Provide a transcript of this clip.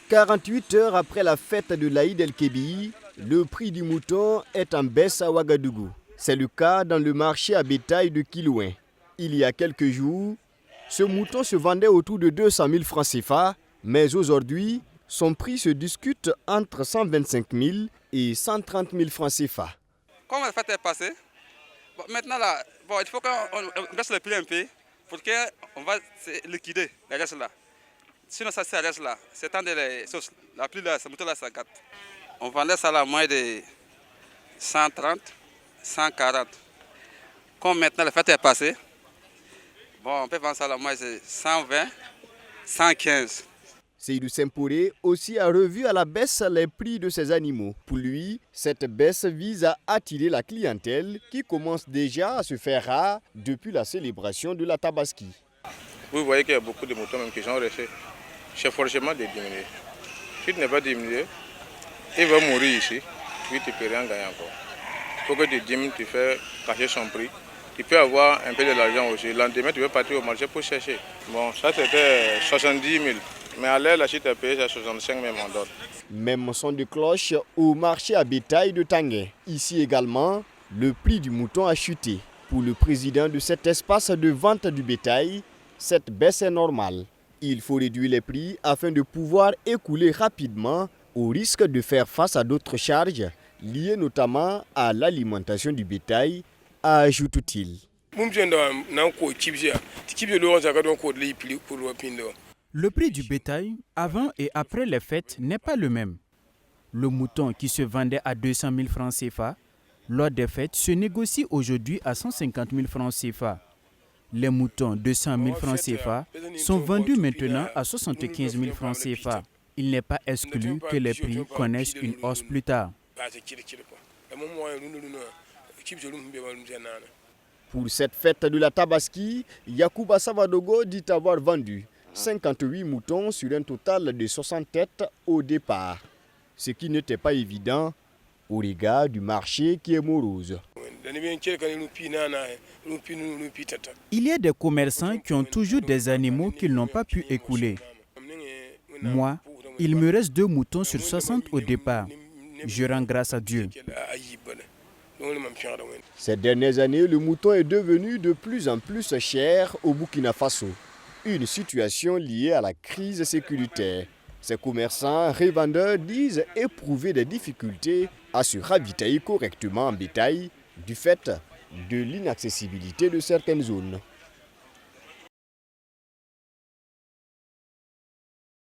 48 heures après la fête de l'Aïd el-Kébi, le prix du mouton est en baisse à Ouagadougou. C'est le cas dans le marché à bétail de Kilouin. Il y a quelques jours, ce mouton se vendait autour de 200 000 francs CFA, mais aujourd'hui, son prix se discute entre 125 000 et 130 000 francs CFA. Comme la fête est passée, maintenant là, il faut qu'on baisse le prix un peu pour qu'on va liquider les restes là. Sinon ça reste là, c'est temps de les sauces. La pluie là, ce mouton là, ça gâte. On vendait ça à la moins de 130, 140. Comme maintenant la fête est passée, on peut vendre ça à la moins de 120, 115. Seydou Semporé aussi a revu à la baisse les prix de ses animaux. Pour lui, cette baisse vise à attirer la clientèle qui commence déjà à se faire rare depuis la célébration de la Tabaski. Vous voyez qu'il y a beaucoup de moutons même qui sont restés. C'est forcément de diminuer. Si tu n'es pas diminué, il va mourir ici, puis tu ne peux rien gagner encore. Il faut que tu diminues, tu fais cacher son prix. Tu peux avoir un peu de l'argent aussi. Le lendemain, tu peux partir au marché pour chercher. Bon, ça c'était 70 000. Mais à l'air, là, si tu as payé, c'est 65 000 on donne. Même son de cloche au marché à bétail de Tanguay. Ici également, le prix du mouton a chuté. Pour le président de cet espace de vente du bétail, cette baisse est normale. Il faut réduire les prix afin de pouvoir écouler rapidement au risque de faire face à d'autres charges liées notamment à l'alimentation du bétail, ajoute-t-il. Le prix du bétail avant et après les fêtes n'est pas le même. Le mouton qui se vendait à 200 000 francs CFA, lors des fêtes, se négocie aujourd'hui à 150 000 francs CFA. Les moutons de 100 000 francs CFA sont vendus maintenant à 75 000 francs CFA. Il n'est pas exclu que les prix connaissent une hausse plus tard. Pour cette fête de la Tabaski, Yacouba Savadogo dit avoir vendu 58 moutons sur un total de 60 têtes au départ. Ce qui n'était pas évident au regard du marché qui est morose. Il y a des commerçants qui ont toujours des animaux qu'ils n'ont pas pu écouler. Moi, il me reste 2 moutons sur 60 au départ. Je rends grâce à Dieu. Ces dernières années, le mouton est devenu de plus en plus cher au Burkina Faso. Une situation liée à la crise sécuritaire. Ces commerçants revendeurs disent éprouver des difficultés à se ravitailler correctement en bétail du fait de l'inaccessibilité de certaines zones.